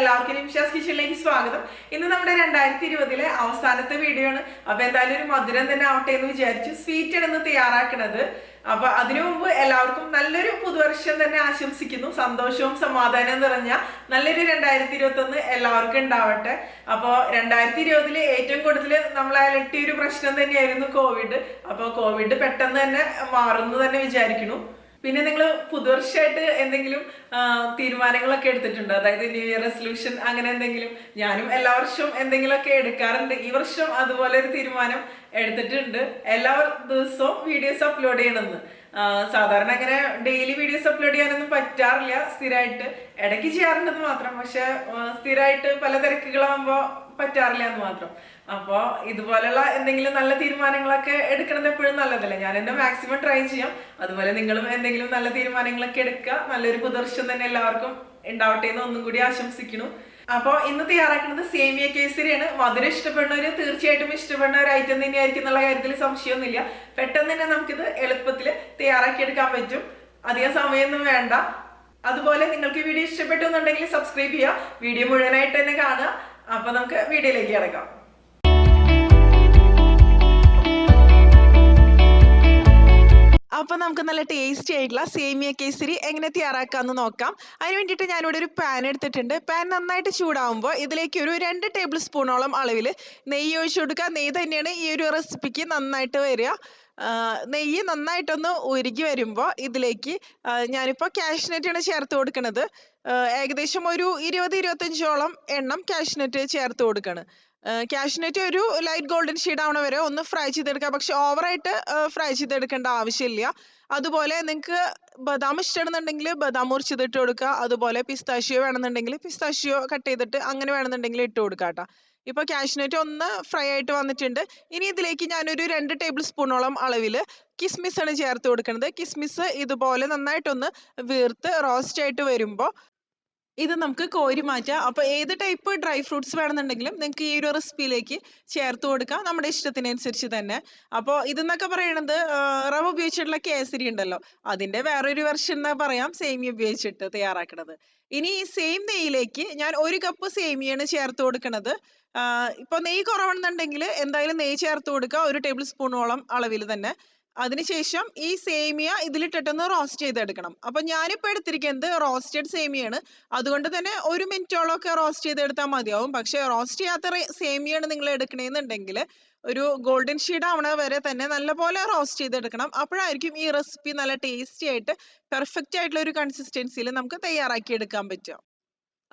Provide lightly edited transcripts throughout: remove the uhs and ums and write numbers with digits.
എല്ലാവർക്കും നിമിഷാസ് കിച്ചണിലേക്ക് സ്വാഗതം. ഇന്ന് നമ്മുടെ 2020 അവസാനത്തെ വീഡിയോ ആണ്. അപ്പൊ എന്തായാലും ഒരു മധുരം തന്നെ ആവട്ടെ എന്ന് വിചാരിച്ചു സ്വീറ്റ് ആണ് ഇന്ന് തയ്യാറാക്കുന്നത്. അപ്പൊ അതിനു മുമ്പ് എല്ലാവർക്കും നല്ലൊരു പുതുവർഷം തന്നെ ആശംസിക്കുന്നു. സന്തോഷവും സമാധാനവും നിറഞ്ഞ നല്ലൊരു 2021 എല്ലാവർക്കും ഉണ്ടാവട്ടെ. അപ്പോൾ 2020 ഏറ്റവും കൂടുതൽ നമ്മളെ അലട്ടിയ ഒരു പ്രശ്നം തന്നെയായിരുന്നു കോവിഡ്. അപ്പോൾ കോവിഡ് പെട്ടെന്ന് തന്നെ മാറുന്നു തന്നെ വിചാരിക്കുന്നു. പിന്നെ നിങ്ങൾ പുതുവർഷമായിട്ട് എന്തെങ്കിലും തീരുമാനങ്ങളൊക്കെ എടുത്തിട്ടുണ്ടോ? അതായത് ന്യൂ ഇയർ റെസൊല്യൂഷൻ അങ്ങനെ എന്തെങ്കിലും? ഞാനും എല്ലാ വർഷവും എന്തെങ്കിലുമൊക്കെ എടുക്കാറുണ്ട്. ഈ വർഷം അതുപോലെ ഒരു തീരുമാനം എടുത്തിട്ടുണ്ട്. എല്ലാ ദിവസവും വീഡിയോസ് അപ്ലോഡ് ചെയ്യണമെന്ന്. സാധാരണ അങ്ങനെ ഡെയിലി വീഡിയോസ് അപ്ലോഡ് ചെയ്യാനൊന്നും പറ്റാറില്ല സ്ഥിരമായിട്ട്. ഇടയ്ക്ക് ചെയ്യാറുണ്ടെന്ന് മാത്രം. പക്ഷെ സ്ഥിരമായിട്ട് പല തിരക്കുകളാകുമ്പോൾ പറ്റാറില്ല എന്ന് മാത്രം. അപ്പോൾ ഇതുപോലെയുള്ള എന്തെങ്കിലും നല്ല തീരുമാനങ്ങളൊക്കെ എടുക്കുന്നത് എപ്പോഴും നല്ലതല്ലേ? ഞാൻ എൻ്റെ മാക്സിമം ട്രൈ ചെയ്യാം. അതുപോലെ നിങ്ങളും എന്തെങ്കിലും നല്ല തീരുമാനങ്ങളൊക്കെ എടുക്കുക. നല്ലൊരു പുതുവർഷം തന്നെ എല്ലാവർക്കും ഉണ്ടാവട്ടെ എന്ന് ഒന്നും കൂടി ആശംസിക്കുന്നു. അപ്പോൾ ഇന്ന് തയ്യാറാക്കുന്നത് സേമിയ കേസരിയാണ്. മധുരം ഇഷ്ടപ്പെടുന്നവര് തീർച്ചയായിട്ടും ഇഷ്ടപ്പെടുന്ന ഒരു ഐറ്റം തന്നെയായിരിക്കും എന്നുള്ള കാര്യത്തിൽ സംശയമൊന്നുമില്ല. പെട്ടെന്ന് തന്നെ നമുക്കിത് എളുപ്പത്തിൽ തയ്യാറാക്കിയെടുക്കാൻ പറ്റും. അധികം സമയമൊന്നും വേണ്ട. അതുപോലെ നിങ്ങൾക്ക് വീഡിയോ ഇഷ്ടപ്പെട്ടു എന്നുണ്ടെങ്കിൽ സബ്സ്ക്രൈബ് ചെയ്യുക. വീഡിയോ മുഴുവനായിട്ട് തന്നെ കാണുക. അപ്പൊ നമുക്ക് വീഡിയോയിലേക്ക് കിടക്കാം. അപ്പൊ നമുക്ക് നല്ല ടേസ്റ്റി ആയിട്ടുള്ള സേമിയ കേസരി എങ്ങനെ തയ്യാറാക്കാന്ന് നോക്കാം. അതിന് വേണ്ടിയിട്ട് ഞാനിവിടെ ഒരു പാൻ എടുത്തിട്ടുണ്ട്. പാൻ നന്നായിട്ട് ചൂടാവുമ്പോൾ ഇതിലേക്ക് ഒരു 2 ടേബിൾ സ്പൂണോളം അളവിൽ നെയ്യ് ഒഴിച്ചു കൊടുക്കുക. നെയ്യ് തന്നെയാണ് ഈ ഒരു റെസിപ്പിക്ക് നന്നായിട്ട് വരിക. നെയ്യ് നന്നായിട്ടൊന്ന് ഉരുകി വരുമ്പോൾ ഇതിലേക്ക് ഞാനിപ്പോൾ കാഷ്നട്ടാണ് ചേർത്ത് കൊടുക്കുന്നത്. ഏകദേശം ഒരു 20-25ഓളം എണ്ണം കാഷ്നട്ട് ചേർത്ത് കൊടുക്കണം. കാഷ്നട്ട് ഒരു ലൈറ്റ് ഗോൾഡൻ ഷെയ്ഡ് ആവണ വരെ ഒന്ന് ഫ്രൈ ചെയ്തെടുക്കുക. പക്ഷെ ഓവറായിട്ട് ഫ്രൈ ചെയ്തെടുക്കേണ്ട ആവശ്യമില്ല. അതുപോലെ നിങ്ങൾക്ക് ബദാം ഇഷ്ടമാണെന്നുണ്ടെങ്കിൽ ബദാം മുറിച്ചിട്ട് കൊടുക്കുക. അതുപോലെ പിസ്താഷ്യോ വേണമെന്നുണ്ടെങ്കിൽ പിസ്താഷ്യോ കട്ട് ചെയ്തിട്ട് അങ്ങനെ വേണമെന്നുണ്ടെങ്കിൽ ഇട്ട് കൊടുക്കുക കേട്ടോ. ഇപ്പൊ കാഷ്നട്ട് ഒന്ന് ഫ്രൈ ആയിട്ട് വന്നിട്ടുണ്ട്. ഇനി ഇതിലേക്ക് ഞാനൊരു 2 ടേബിൾ സ്പൂണോളം അളവിൽ കിസ്മിസ് ആണ് ചേർത്ത് കൊടുക്കുന്നത്. കിസ്മിസ് ഇതുപോലെ നന്നായിട്ടൊന്ന് വീർത്ത് റോസ്റ്റ് ആയിട്ട് വരുമ്പോൾ ഇത് നമുക്ക് കോരി മാറ്റാം. അപ്പൊ ഏത് ടൈപ്പ് ഡ്രൈ ഫ്രൂട്ട്സ് വേണമെന്നുണ്ടെങ്കിലും നിങ്ങൾക്ക് ഈ ഒരു റെസിപ്പിയിലേക്ക് ചേർത്ത് കൊടുക്കാം, നമ്മുടെ ഇഷ്ടത്തിനനുസരിച്ച് തന്നെ. അപ്പോൾ ഇതെന്നൊക്കെ പറയണത് റവ ഉപയോഗിച്ചിട്ടുള്ള കേസരി ഉണ്ടല്ലോ, അതിന്റെ വേറൊരു വെർഷൻ എന്നാ പറയാം, സേമിയ ഉപയോഗിച്ചിട്ട് തയ്യാറാക്കണത്. ഇനി ഈ സെയിം നെയ്യിലേക്ക് ഞാൻ 1 കപ്പ് സേമിയാണ് ചേർത്ത് കൊടുക്കുന്നത്. ഇപ്പൊ നെയ്യ് കുറവാണെന്നുണ്ടെങ്കിൽ എന്തായാലും നെയ്യ് ചേർത്ത് കൊടുക്കുക, 1 ടേബിൾ സ്പൂണോളം അളവിൽ തന്നെ. അതിനുശേഷം ഈ സേമിയ ഇതിലിട്ടിട്ടൊന്ന് റോസ്റ്റ് ചെയ്തെടുക്കണം. അപ്പൊ ഞാനിപ്പോ എടുത്തിരിക്കുന്നത് റോസ്റ്റഡ് സേമിയാണ്. അതുകൊണ്ട് തന്നെ 1 മിനിറ്റോളം ഒക്കെ റോസ്റ്റ് ചെയ്തെടുത്താൽ മതിയാവും. പക്ഷെ റോസ്റ്റ് ചെയ്യാത്ത സേമിയാണ് നിങ്ങൾ എടുക്കണേന്നുണ്ടെങ്കിൽ ഒരു ഗോൾഡൻ ഷെയ്ഡ് ആവണ വരെ തന്നെ നല്ലപോലെ റോസ്റ്റ് ചെയ്തെടുക്കണം. അപ്പോഴായിരിക്കും ഈ റെസിപ്പി നല്ല ടേസ്റ്റി ആയിട്ട് പെർഫെക്റ്റ് ആയിട്ടുള്ള ഒരു കൺസിസ്റ്റൻസിയിൽ നമുക്ക് തയ്യാറാക്കി എടുക്കാൻ പറ്റുക.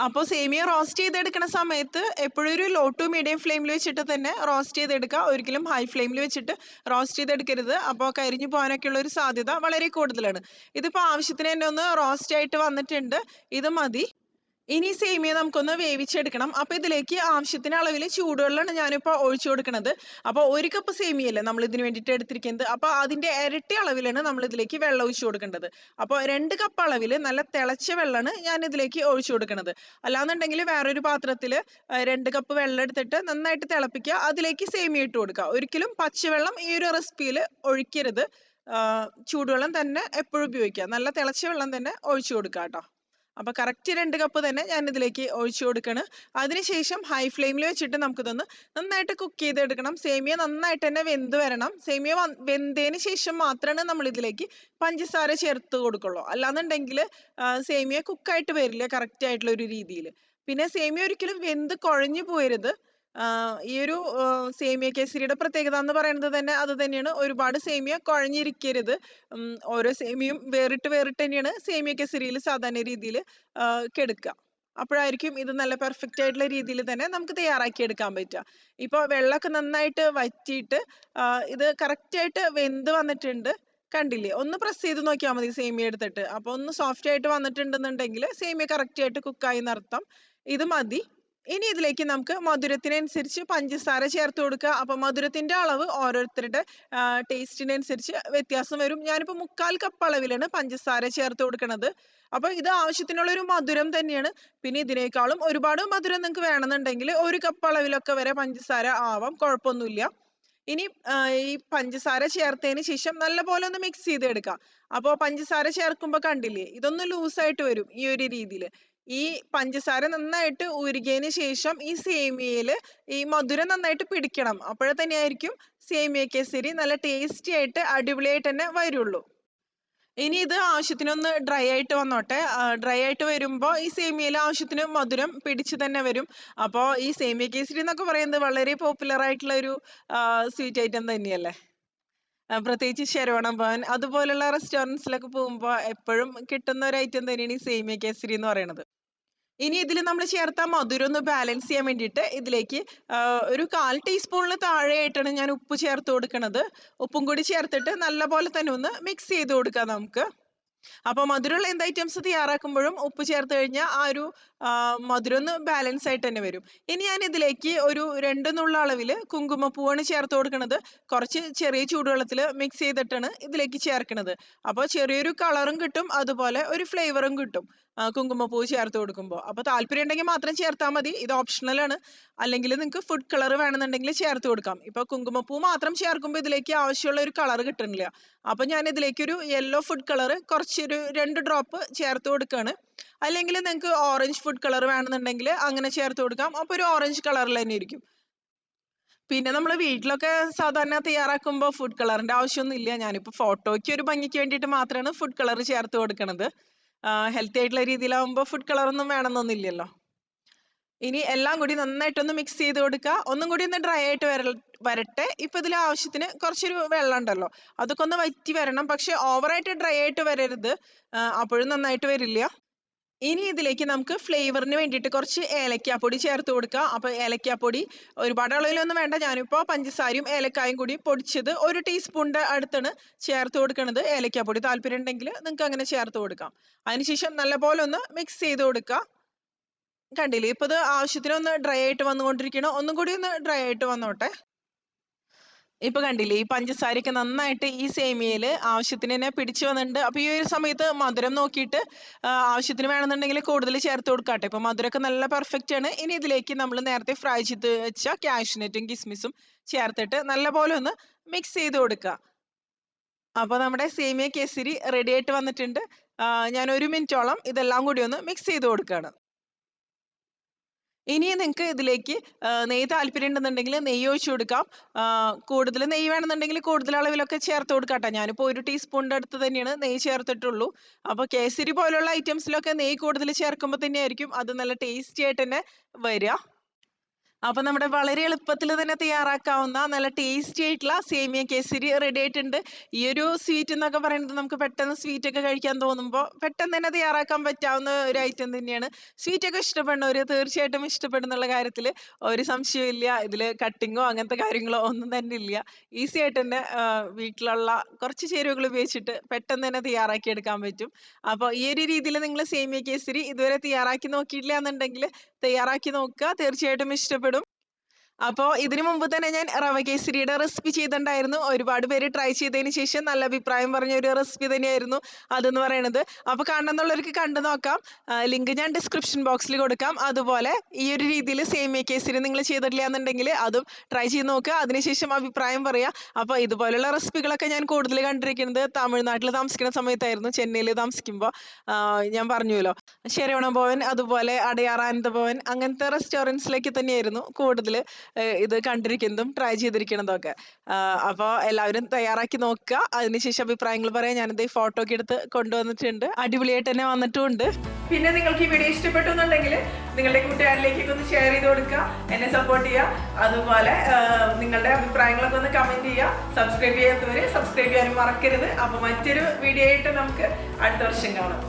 അപ്പോൾ സേമിയ റോസ്റ്റ് ചെയ്തെടുക്കുന്ന സമയത്ത് എപ്പോഴും ഒരു ലോ ടു മീഡിയം ഫ്ലെയിമിൽ വെച്ചിട്ട് തന്നെ റോസ്റ്റ് ചെയ്തെടുക്കുക. ഒരിക്കലും ഹൈ ഫ്ലെയിമിൽ വെച്ചിട്ട് റോസ്റ്റ് ചെയ്തെടുക്കരുത്. അപ്പോൾ കരിഞ്ഞു പോകാനൊക്കെ ഉള്ള ഒരു സാധ്യത വളരെ കൂടുതലാണ്. ഇതിപ്പോൾ ആവശ്യത്തിന് തന്നെ ഒന്ന് റോസ്റ്റ് ആയിട്ട് വന്നിട്ടുണ്ട്. ഇത് മതി. ഇനി സേമിയ നമുക്കൊന്ന് വേവിച്ചെടുക്കണം. അപ്പൊ ഇതിലേക്ക് ആവശ്യത്തിന് അളവിൽ ചൂടുവെള്ളമാണ് ഞാനിപ്പോൾ ഒഴിച്ചു കൊടുക്കുന്നത്. അപ്പോൾ 1 കപ്പ് സേമിയല്ലേ നമ്മൾ ഇതിന് വേണ്ടിയിട്ട് എടുത്തിരിക്കുന്നത്. അപ്പൊ അതിന്റെ ഇരട്ടി അളവിലാണ് നമ്മൾ ഇതിലേക്ക് വെള്ളം ഒഴിച്ചു കൊടുക്കേണ്ടത്. അപ്പോൾ 2 കപ്പ് അളവിൽ നല്ല തിളച്ച വെള്ളമാണ് ഞാൻ ഇതിലേക്ക് ഒഴിച്ചു കൊടുക്കുന്നത്. അല്ലാന്നുണ്ടെങ്കിൽ വേറൊരു പാത്രത്തിൽ 2 കപ്പ് വെള്ളം എടുത്തിട്ട് നന്നായിട്ട് തിളപ്പിക്കുക, അതിലേക്ക് സേമിയ ഇട്ട് കൊടുക്കുക. ഒരിക്കലും പച്ചവെള്ളം ഈ ഒരു റെസിപ്പിയിൽ ഒഴിക്കരുത്. ചൂടുവെള്ളം തന്നെ എപ്പോഴും ഉപയോഗിക്കുക. നല്ല തിളച്ച വെള്ളം തന്നെ ഒഴിച്ചു കൊടുക്കുക കേട്ടോ. അപ്പൊ കറക്റ്റ് 2 കപ്പ് തന്നെ ഞാൻ ഇതിലേക്ക് ഒഴിച്ചു കൊടുക്കണം. അതിനുശേഷം ഹൈ ഫ്ലെയിമിൽ വെച്ചിട്ട് നമുക്കിതൊന്ന് നന്നായിട്ട് കുക്ക് ചെയ്തെടുക്കണം. സേമിയ നന്നായിട്ട് തന്നെ വെന്ത് വരണം. സേമിയ വെന്തതിന് ശേഷം മാത്രമാണ് നമ്മൾ ഇതിലേക്ക് പഞ്ചസാര ചേർത്ത് കൊടുക്കുള്ളൂ. അല്ലാന്നുണ്ടെങ്കിൽ സേമിയ കുക്കായിട്ട് വരില്ല കറക്റ്റ് ആയിട്ടുള്ള ഒരു രീതിയിൽ. പിന്നെ സേമിയ ഒരിക്കലും വെന്ത് കുഴഞ്ഞു പോയരുത്. ഈ ഒരു സേമിയ കേസരിയുടെ പ്രത്യേകത എന്ന് പറയുന്നത് തന്നെ അത് തന്നെയാണ്. ഒരുപാട് സേമിയ കുഴഞ്ഞിരിക്കരുത്. ഓരോ സേമിയയും വേറിട്ട് വേറിട്ട് തന്നെയാണ് സേമിയ കേസരിയിൽ സാധാരണ രീതിയിൽ കെടുക്കുക. അപ്പോഴായിരിക്കും ഇത് നല്ല പെർഫെക്റ്റ് ആയിട്ടുള്ള രീതിയിൽ തന്നെ നമുക്ക് തയ്യാറാക്കി എടുക്കാൻ പറ്റുക. ഇപ്പൊ വെള്ളമൊക്കെ നന്നായിട്ട് വറ്റിയിട്ട് ഇത് കറക്റ്റ് ആയിട്ട് വെന്ത് വന്നിട്ടുണ്ട്. കണ്ടില്ലേ? ഒന്ന് പ്രസ് ചെയ്ത് നോക്കിയാൽ മതി സേമിയ എടുത്തിട്ട്. അപ്പൊ ഒന്ന് സോഫ്റ്റ് ആയിട്ട് വന്നിട്ടുണ്ടെന്നുണ്ടെങ്കിൽ സേമിയ കറക്റ്റ് ആയിട്ട് കുക്കായി എന്നർത്ഥം. ഇത് മതി. ഇനി ഇതിലേക്ക് നമുക്ക് മധുരത്തിനനുസരിച്ച് പഞ്ചസാര ചേർത്ത് കൊടുക്കുക. അപ്പൊ മധുരത്തിന്റെ അളവ് ഓരോരുത്തരുടെ ടേസ്റ്റിനനുസരിച്ച് വ്യത്യാസം വരും. ഞാനിപ്പോ 1/4 കപ്പ് അളവിലാണ് പഞ്ചസാര ചേർത്ത് കൊടുക്കുന്നത്. അപ്പൊ ഇത് ആവശ്യത്തിനുള്ള ഒരു മധുരം തന്നെയാണ്. പിന്നെ ഇതിനേക്കാളും ഒരുപാട് മധുരം നിങ്ങൾക്ക് വേണമെന്നുണ്ടെങ്കിൽ 1 കപ്പ് അളവിലൊക്കെ വരെ പഞ്ചസാര ആവാം, കുഴപ്പമൊന്നുമില്ല. ഇനി ഈ പഞ്ചസാര ചേർത്തതിന് ശേഷം നല്ലപോലെ ഒന്ന് മിക്സ് ചെയ്തെടുക്കാം. അപ്പോൾ പഞ്ചസാര ചേർക്കുമ്പോൾ കണ്ടില്ലേ, ഇതൊന്ന് ലൂസായിട്ട് വരും ഈ ഒരു രീതിയിൽ. ഈ പഞ്ചസാര നന്നായിട്ട് ഉരുകിയതിന് ശേഷം ഈ സേമിയയിൽ ഈ മധുരം നന്നായിട്ട് പിടിക്കണം. അപ്പോഴേ തന്നെയായിരിക്കും സേമിയ കേസരി നല്ല ടേസ്റ്റി ആയിട്ട് അടിപൊളിയായിട്ട് തന്നെ വരുള്ളൂ. ഇനി ഇത് ആവശ്യത്തിനൊന്ന് ഡ്രൈ ആയിട്ട് വന്നോട്ടെ. ഡ്രൈ ആയിട്ട് വരുമ്പോൾ ഈ സേമിയയിൽ ആവശ്യത്തിന് മധുരം പിടിച്ച് തന്നെ വരും. അപ്പോൾ ഈ സേമിയ കേസരി എന്നൊക്കെ പറയുന്നത് വളരെ പോപ്പുലർ ആയിട്ടുള്ള ഒരു സ്വീറ്റ് ഐറ്റം തന്നെയല്ലേ. പ്രത്യേകിച്ച് ശരവണ ഭവൻ അതുപോലുള്ള റെസ്റ്റോറൻറ്റ്സിലൊക്കെ പോകുമ്പോൾ എപ്പോഴും കിട്ടുന്ന ഒരു ഐറ്റം തന്നെയാണ് ഈ സേമിയ കേസരി എന്ന് പറയുന്നത്. ഇനി ഇതിൽ നമ്മൾ ചേർത്ത മധുരം ഒന്ന് ബാലൻസ് ചെയ്യാൻ വേണ്ടിയിട്ട് ഇതിലേക്ക് ഒരു 1/4 ടീസ്പൂണിന് താഴെയായിട്ടാണ് ഞാൻ ഉപ്പ് ചേർത്ത് കൊടുക്കുന്നത്. ഉപ്പും കൂടി ചേർത്തിട്ട് നല്ലപോലെ തന്നെ ഒന്ന് മിക്സ് ചെയ്ത് കൊടുക്കാം നമുക്ക്. അപ്പോൾ മധുരമുള്ള എന്ത് ഐറ്റംസ് തയ്യാറാക്കുമ്പോഴും ഉപ്പ് ചേർത്ത് കഴിഞ്ഞാൽ ആ ഒരു മധുരം ഒന്ന് ബാലൻസ് ആയിട്ട് തന്നെ വരും. ഇനി ഞാൻ ഇതിലേക്ക് ഒരു 2 നുള്ള അളവിൽ കുങ്കുമപ്പൂവാണ് ചേർത്ത് കൊടുക്കുന്നത്. കുറച്ച് ചെറിയ ചൂടുവെള്ളത്തിൽ മിക്സ് ചെയ്തിട്ടാണ് ഇതിലേക്ക് ചേർക്കുന്നത്. അപ്പോൾ ചെറിയൊരു കളറും കിട്ടും, അതുപോലെ ഒരു ഫ്ലേവറും കിട്ടും കുങ്കുമപ്പൂ ചേർത്ത് കൊടുക്കുമ്പോൾ. അപ്പോൾ താല്പര്യം ഉണ്ടെങ്കിൽ മാത്രം ചേർത്താൽ മതി, ഇത് ഓപ്ഷണൽ ആണ്. അല്ലെങ്കിൽ നിങ്ങൾക്ക് ഫുഡ് കളർ വേണമെന്നുണ്ടെങ്കിൽ ചേർത്ത് കൊടുക്കാം. ഇപ്പോൾ കുങ്കുമപ്പൂ മാത്രം ചേർക്കുമ്പോൾ ഇതിലേക്ക് ആവശ്യമുള്ള ഒരു കളർ കിട്ടുന്നില്ല. അപ്പോൾ ഞാൻ ഇതിലേക്ക് ഒരു യെല്ലോ ഫുഡ് കളർ കുറച്ചൊരു 2 ഡ്രോപ്പ് ചേർത്ത് കൊടുക്കുകയാണ്. അല്ലെങ്കിൽ നിങ്ങൾക്ക് ഓറഞ്ച് ഫുഡ് കളർ വേണമെന്നുണ്ടെങ്കിൽ അങ്ങനെ ചേർത്ത് കൊടുക്കാം. അപ്പോൾ ഒരു ഓറഞ്ച് കളറിൽ തന്നെ ഇരിക്കും. പിന്നെ നമ്മൾ വീട്ടിലൊക്കെ സാധാരണ തയ്യാറാക്കുമ്പോൾ ഫുഡ് കളറിന്റെ ആവശ്യമൊന്നും ഇല്ല. ഞാനിപ്പോൾ ഫോട്ടോയ്ക്ക് ഒരു ഭംഗിക്ക് വേണ്ടിയിട്ട് മാത്രമാണ് ഫുഡ് കളർ ചേർത്ത് കൊടുക്കുന്നത്. ഹെൽത്തി ആയിട്ടുള്ള രീതിയിലാവുമ്പോൾ ഫുഡ് കളറൊന്നും വേണമെന്നൊന്നുമില്ലല്ലോ. ഇനി എല്ലാം കൂടി നന്നായിട്ടൊന്ന് മിക്സ് ചെയ്ത് കൊടുക്കുക. ഒന്നും കൂടി ഒന്ന് ഡ്രൈ ആയിട്ട് വരട്ടെ. ഇപ്പൊ ഇതിൽ ആവശ്യത്തിന് കുറച്ചൊരു വെള്ളം ഉണ്ടല്ലോ, അതൊക്കെ ഒന്ന് വറ്റി വരണം. പക്ഷെ ഓവറായിട്ട് ഡ്രൈ ആയിട്ട് വരരുത്, അപ്പോഴും നന്നായിട്ട് വരില്ല. ഇനി ഇതിലേക്ക് നമുക്ക് ഫ്ലേവറിന് വേണ്ടിയിട്ട് കുറച്ച് ഏലക്കാപ്പൊടി ചേർത്ത് കൊടുക്കുക. അപ്പോൾ ഏലക്കാപ്പൊടി ഒരുപാട് അളവിലൊന്നും വേണ്ട. ഞാനിപ്പോൾ പഞ്ചസാരയും ഏലക്കായും കൂടി പൊടിച്ചത് 1 ടീസ്പൂണിന്റെ അടുത്താണ് ചേർത്ത് കൊടുക്കുന്നത്. ഏലക്കാപ്പൊടി താല്പര്യം ഉണ്ടെങ്കിൽ നിങ്ങൾക്ക് അങ്ങനെ ചേർത്ത് കൊടുക്കാം. അതിനുശേഷം നല്ലപോലെ ഒന്ന് മിക്സ് ചെയ്ത് കൊടുക്കുക. കണ്ടില്ലേ, ഇപ്പൊ ഇത് ആവശ്യത്തിനൊന്ന് ഡ്രൈ ആയിട്ട് വന്നുകൊണ്ടിരിക്കണം. ഒന്നും കൂടി ഒന്ന് ഡ്രൈ ആയിട്ട് വന്നോട്ടെ. ഇപ്പൊ കണ്ടില്ലേ, ഈ പഞ്ചസാരയൊക്കെ നന്നായിട്ട് ഈ സേമിയയില് ആവശ്യത്തിന് തന്നെ പിടിച്ചു വന്നിട്ടുണ്ട്. അപ്പൊ ഈ ഒരു സമയത്ത് മധുരം നോക്കിയിട്ട് ആവശ്യത്തിന് വേണമെന്നുണ്ടെങ്കിൽ കൂടുതൽ ചേർത്ത് കൊടുക്കാട്ടെ. ഇപ്പൊ മധുരമൊക്കെ നല്ല പെർഫെക്റ്റ് ആണ്. ഇനി ഇതിലേക്ക് നമ്മൾ നേരത്തെ ഫ്രൈ ചെയ്ത് വെച്ച കാഷ്നട്ടും കിസ്മിസും ചേർത്തിട്ട് നല്ലപോലെ ഒന്ന് മിക്സ് ചെയ്ത് കൊടുക്കുക. അപ്പൊ നമ്മുടെ സേമിയ കേസരി റെഡി ആയിട്ട് വന്നിട്ടുണ്ട്. ഞാൻ 1 മിനിറ്റോളം ഇതെല്ലാം കൂടി ഒന്ന് മിക്സ് ചെയ്ത് കൊടുക്കുകയാണ്. ഇനി നിങ്ങൾക്ക് ഇതിലേക്ക് നെയ്യ് താല്പര്യം ഉണ്ടെന്നുണ്ടെങ്കിൽ നെയ്യ് ഒഴിച്ചു കൊടുക്കാം. കൂടുതൽ നെയ്യ് വേണമെന്നുണ്ടെങ്കിൽ കൂടുതൽ അളവിലൊക്കെ ചേർത്ത് കൊടുക്കാട്ടോ. ഞാനിപ്പോൾ 1 ടീസ്പൂണിന്റെ അടുത്ത് തന്നെയാണ് നെയ്യ് ചേർത്തിട്ടുള്ളൂ. അപ്പോൾ കേസരി പോലുള്ള ഐറ്റംസിലൊക്കെ നെയ്യ് കൂടുതൽ ചേർക്കുമ്പോൾ തന്നെയായിരിക്കും അത് നല്ല ടേസ്റ്റി ആയിട്ട് തന്നെ വരിക. അപ്പൊ നമ്മുടെ വളരെ എളുപ്പത്തിൽ തന്നെ തയ്യാറാക്കാവുന്ന നല്ല ടേസ്റ്റി ആയിട്ടുള്ള സേമിയ കേസരി റെഡി ആയിട്ടുണ്ട്. ഈ ഒരു സ്വീറ്റ് എന്നൊക്കെ പറയുന്നത് നമുക്ക് പെട്ടെന്ന് സ്വീറ്റ് ഒക്കെ കഴിക്കാൻ തോന്നുമ്പോൾ പെട്ടെന്ന് തന്നെ തയ്യാറാക്കാൻ പറ്റാവുന്ന ഒരു ഐറ്റം തന്നെയാണ്. സ്വീറ്റ് ഒക്കെ ഇഷ്ടപ്പെടുന്നവര് തീർച്ചയായിട്ടും ഇഷ്ടപ്പെടുന്നുള്ള കാര്യത്തിൽ ഒരു സംശയമില്ല. ഇതിൽ കട്ടിങ്ങോ അങ്ങനത്തെ കാര്യങ്ങളോ ഒന്നും തന്നെ ഇല്ല. ഈസി ആയിട്ട് തന്നെ വീട്ടിലുള്ള കുറച്ച് ചേരുവകൾ ഉപയോഗിച്ചിട്ട് പെട്ടെന്ന് തന്നെ തയ്യാറാക്കി എടുക്കാൻ പറ്റും. അപ്പോൾ ഈ ഒരു രീതിയിൽ നിങ്ങൾ സേമിയ കേസരി ഇതുവരെ തയ്യാറാക്കി നോക്കിയിട്ടില്ല എന്നുണ്ടെങ്കിൽ തയ്യാറാക്കി നോക്കുക, തീർച്ചയായിട്ടും ഇഷ്ടപ്പെടും. അപ്പോൾ ഇതിനു മുമ്പ് തന്നെ ഞാൻ റവ കേസരിയുടെ റെസിപ്പി ചെയ്തിട്ടുണ്ടായിരുന്നു. ഒരുപാട് പേര് ട്രൈ ചെയ്തതിന് ശേഷം നല്ല അഭിപ്രായം പറഞ്ഞ ഒരു റെസിപ്പി തന്നെയായിരുന്നു അതെന്ന് പറയുന്നത്. അപ്പോൾ കാണണമെന്നുള്ളവർക്ക് കണ്ടു നോക്കാം. ലിങ്ക് ഞാൻ ഡിസ്ക്രിപ്ഷൻ ബോക്സിൽ കൊടുക്കാം. അതുപോലെ ഈ ഒരു രീതിയിൽ സേമിയ കേസരി നിങ്ങൾ ചെയ്തിട്ടില്ല എന്നുണ്ടെങ്കിൽ അതും ട്രൈ ചെയ്ത് നോക്കുക, അതിനുശേഷം അഭിപ്രായം പറയുക. അപ്പോൾ ഇതുപോലുള്ള റെസിപ്പികളൊക്കെ ഞാൻ കൂടുതൽ കണ്ടിരിക്കുന്നത് തമിഴ്നാട്ടിൽ താമസിക്കുന്ന സമയത്തായിരുന്നു. ചെന്നൈയിൽ താമസിക്കുമ്പോൾ ഞാൻ പറഞ്ഞുവല്ലോ, ശരവണ ഭവൻ അതുപോലെ അടയാർ ആനന്ദ ഭവൻ അങ്ങനത്തെ റെസ്റ്റോറൻറ്റ്സിലേക്ക് തന്നെയായിരുന്നു കൂടുതൽ ഇത് കണ്ടിരിക്കുന്നതും ട്രൈ ചെയ്തിരിക്കുന്നതും ഒക്കെ. അപ്പോൾ എല്ലാവരും തയ്യാറാക്കി നോക്കുക, അതിനുശേഷം അഭിപ്രായങ്ങൾ പറയാൻ ഞാനിത് ഫോട്ടോ ഒക്കെ എടുത്ത് കൊണ്ടുവന്നിട്ടുണ്ട്. അടിപൊളിയായിട്ട് തന്നെ വന്നിട്ടുമുണ്ട്. പിന്നെ നിങ്ങൾക്ക് ഈ വീഡിയോ ഇഷ്ടപ്പെട്ടു എന്നുണ്ടെങ്കിൽ നിങ്ങളുടെ കൂട്ടുകാരിലേക്കൊക്കെ ഒന്ന് ഷെയർ ചെയ്ത് കൊടുക്കുക, എന്നെ സപ്പോർട്ട് ചെയ്യുക. അതുപോലെ നിങ്ങളുടെ അഭിപ്രായങ്ങളൊക്കെ ഒന്ന് കമന്റ് ചെയ്യുക. സബ്സ്ക്രൈബ് ചെയ്യാത്തവര് സബ്സ്ക്രൈബ് ചെയ്യാനും മറക്കരുത്. അപ്പോൾ മറ്റൊരു വീഡിയോ ആയിട്ട് നമുക്ക് അടുത്ത വർഷം കാണാം.